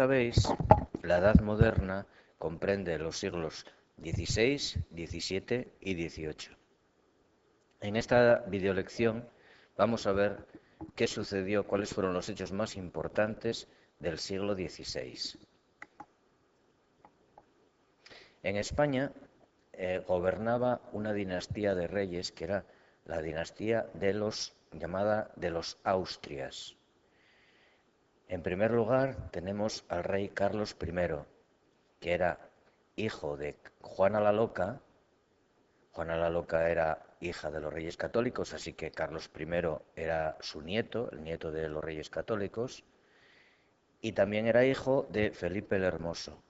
sabéis, la Edad Moderna comprende los siglos XVI, XVII y XVIII. En esta videolección vamos a ver qué sucedió, cuáles fueron los hechos más importantes del siglo XVI. En España gobernaba una dinastía de reyes que era la dinastía llamada de los Austrias. En primer lugar tenemos al rey Carlos I, que era hijo de Juana la Loca. Juana la Loca era hija de los reyes católicos, así que Carlos I era su nieto, el nieto de los reyes católicos, y también era hijo de Felipe el Hermoso.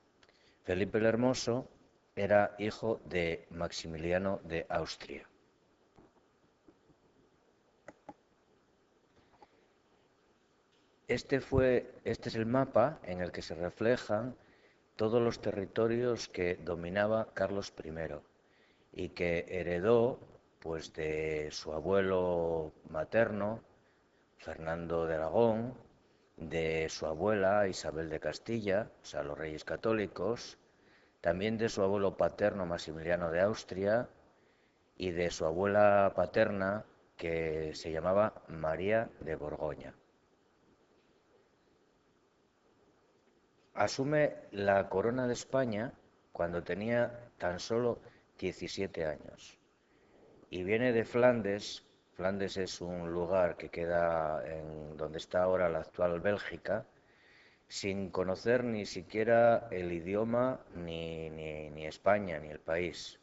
Felipe el Hermoso era hijo de Maximiliano de Austria. Este es el mapa en el que se reflejan todos los territorios que dominaba Carlos I y que heredó pues de su abuelo materno, Fernando de Aragón, de su abuela Isabel de Castilla, o sea, los reyes católicos, también de su abuelo paterno Maximiliano de Austria y de su abuela paterna que se llamaba María de Borgoña. Asume la corona de España cuando tenía tan solo 17 años y viene de Flandes. Flandes es un lugar que queda en donde está ahora la actual Bélgica, sin conocer ni siquiera el idioma ni España ni el país.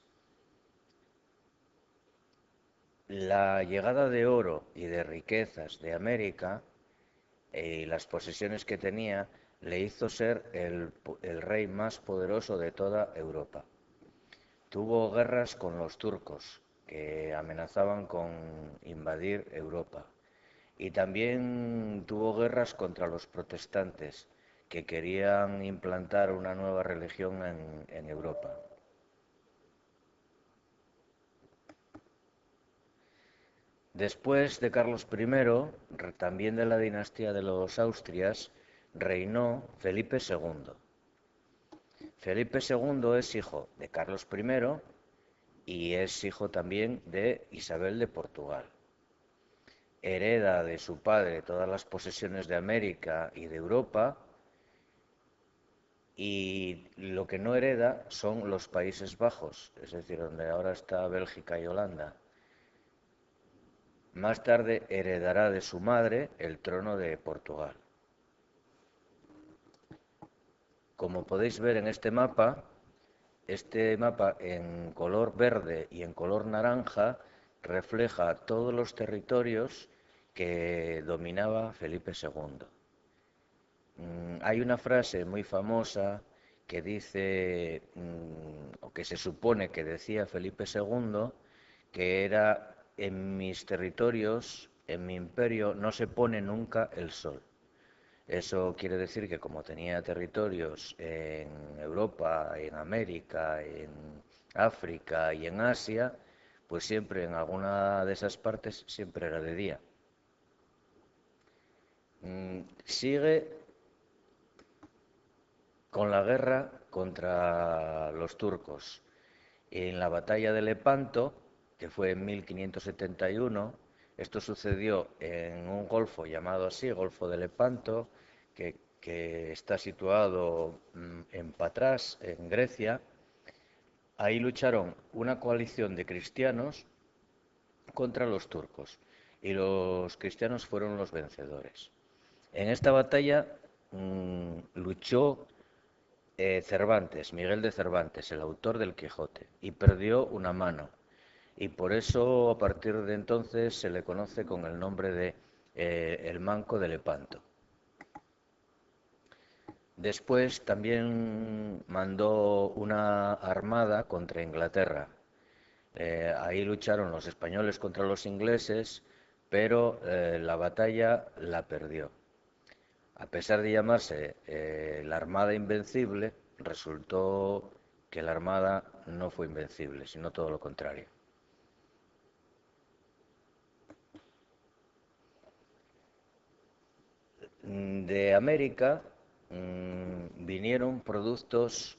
La llegada de oro y de riquezas de América y las posesiones que tenía le hizo ser el rey más poderoso de toda Europa. Tuvo guerras con los turcos, que amenazaban con invadir Europa. Y también tuvo guerras contra los protestantes, que querían implantar una nueva religión en Europa. Después de Carlos I, también de la dinastía de los Austrias, reinó Felipe II. Felipe II es hijo de Carlos I y es hijo también de Isabel de Portugal. Hereda de su padre todas las posesiones de América y de Europa, y lo que no hereda son los Países Bajos, es decir, donde ahora está Bélgica y Holanda. Más tarde heredará de su madre el trono de Portugal. Como podéis ver en este mapa en color verde y en color naranja refleja todos los territorios que dominaba Felipe II. Hay una frase muy famosa que dice, o que se supone que decía Felipe II, que era: en mis territorios, en mi imperio, no se pone nunca el sol. Eso quiere decir que como tenía territorios en Europa, en América, en África y en Asia, pues siempre en alguna de esas partes siempre era de día. Sigue con la guerra contra los turcos. En la batalla de Lepanto, que fue en 1571, esto sucedió en un golfo llamado así, Golfo de Lepanto, que está situado en Patras, en Grecia. Ahí lucharon una coalición de cristianos contra los turcos y los cristianos fueron los vencedores. En esta batalla luchó Cervantes, Miguel de Cervantes, el autor del Quijote, y perdió una mano. Y por eso, a partir de entonces, se le conoce con el nombre de el Manco de Lepanto. Después también mandó una armada contra Inglaterra. Ahí lucharon los españoles contra los ingleses, pero la batalla la perdió. A pesar de llamarse la Armada Invencible, resultó que la Armada no fue invencible, sino todo lo contrario. De América vinieron productos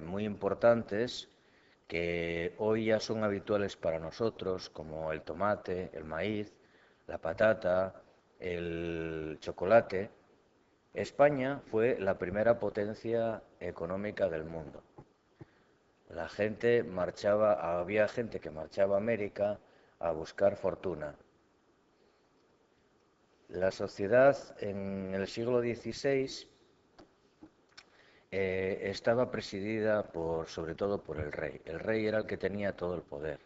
muy importantes que hoy ya son habituales para nosotros, como el tomate, el maíz, la patata, el chocolate. España fue la primera potencia económica del mundo. La gente marchaba, había gente que marchaba a América a buscar fortuna. La sociedad en el siglo XVI estaba presidida sobre todo por el rey. El rey era el que tenía todo el poder.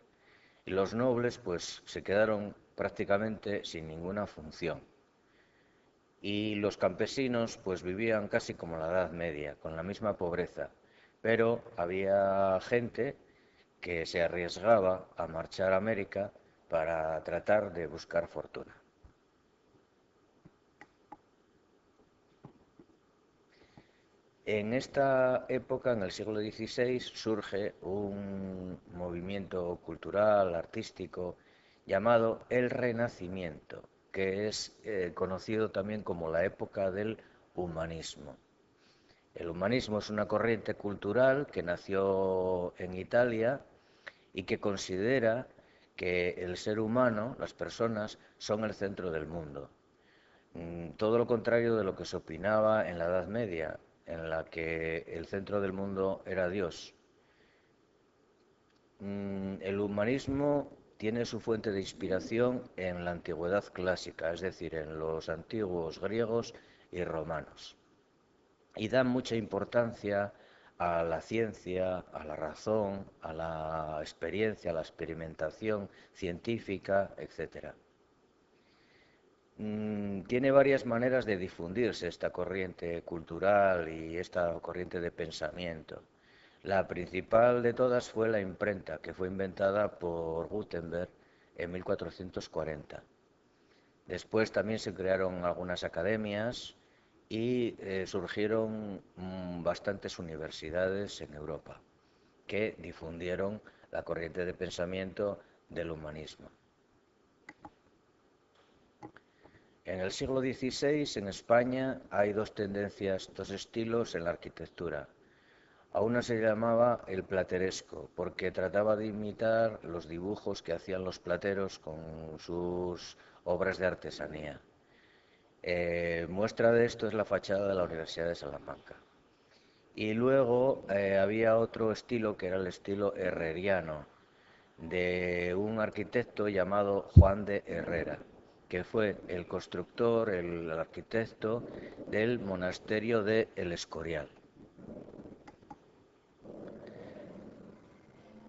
Y los nobles pues se quedaron prácticamente sin ninguna función. Y los campesinos pues vivían casi como la Edad Media, con la misma pobreza. Pero había gente que se arriesgaba a marchar a América para tratar de buscar fortuna. En esta época, en el siglo XVI, surge un movimiento cultural, artístico, llamado el Renacimiento, que es conocido también como la época del humanismo. El humanismo es una corriente cultural que nació en Italia y que considera que el ser humano, las personas, son el centro del mundo. Todo lo contrario de lo que se opinaba en la Edad Media, en la que el centro del mundo era Dios. El humanismo tiene su fuente de inspiración en la antigüedad clásica, es decir, en los antiguos griegos y romanos. Y da mucha importancia a la ciencia, a la razón, a la experiencia, a la experimentación científica, etc. Tiene varias maneras de difundirse esta corriente cultural y esta corriente de pensamiento. La principal de todas fue la imprenta, que fue inventada por Gutenberg en 1440. Después también se crearon algunas academias y surgieron bastantes universidades en Europa que difundieron la corriente de pensamiento del humanismo. En el siglo XVI, en España, hay dos tendencias, dos estilos en la arquitectura. A una se llamaba el plateresco, porque trataba de imitar los dibujos que hacían los plateros con sus obras de artesanía. Muestra de esto es la fachada de la Universidad de Salamanca. Y luego había otro estilo que era el estilo herreriano, de un arquitecto llamado Juan de Herrera, que fue el constructor, el arquitecto del monasterio de El Escorial.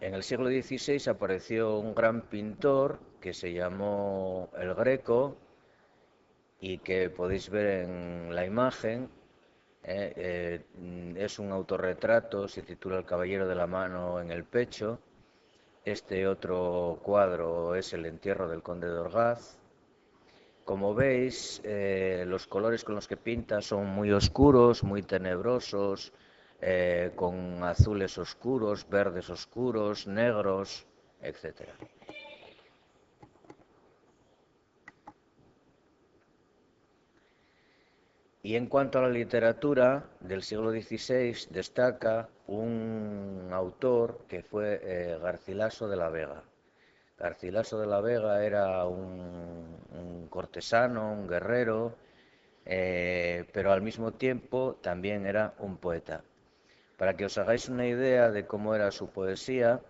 En el siglo XVI apareció un gran pintor que se llamó El Greco y que podéis ver en la imagen. Es un autorretrato, se titula El Caballero de la Mano en el Pecho. Este otro cuadro es El Entierro del Conde de Orgaz. Como veis, los colores con los que pinta son muy oscuros, muy tenebrosos, con azules oscuros, verdes oscuros, negros, etc. Y en cuanto a la literatura del siglo XVI, destaca un autor que fue Garcilaso de la Vega. Garcilaso de la Vega era un cortesano, un guerrero, pero al mismo tiempo también era un poeta. Para que os hagáis una idea de cómo era su poesía,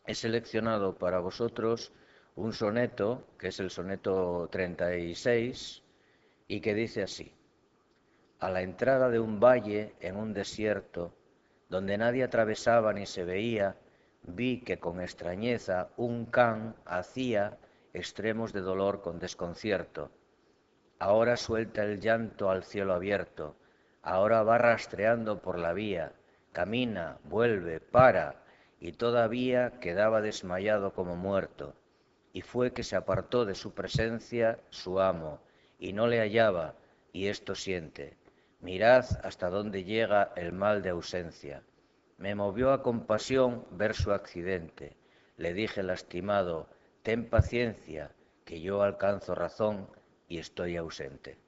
he seleccionado para vosotros un soneto, que es el soneto 36, y que dice así: a la entrada de un valle en un desierto, donde nadie atravesaba ni se veía, vi que con extrañeza un can hacía extremos de dolor con desconcierto. Ahora suelta el llanto al cielo abierto, ahora va rastreando por la vía, camina, vuelve, para, y todavía quedaba desmayado como muerto. Y fue que se apartó de su presencia su amo, y no le hallaba, y esto siente. Mirad hasta dónde llega el mal de ausencia. Me movió a compasión ver su accidente. Le dije lastimado, ten paciencia, que yo alcanzo razón y estoy ausente.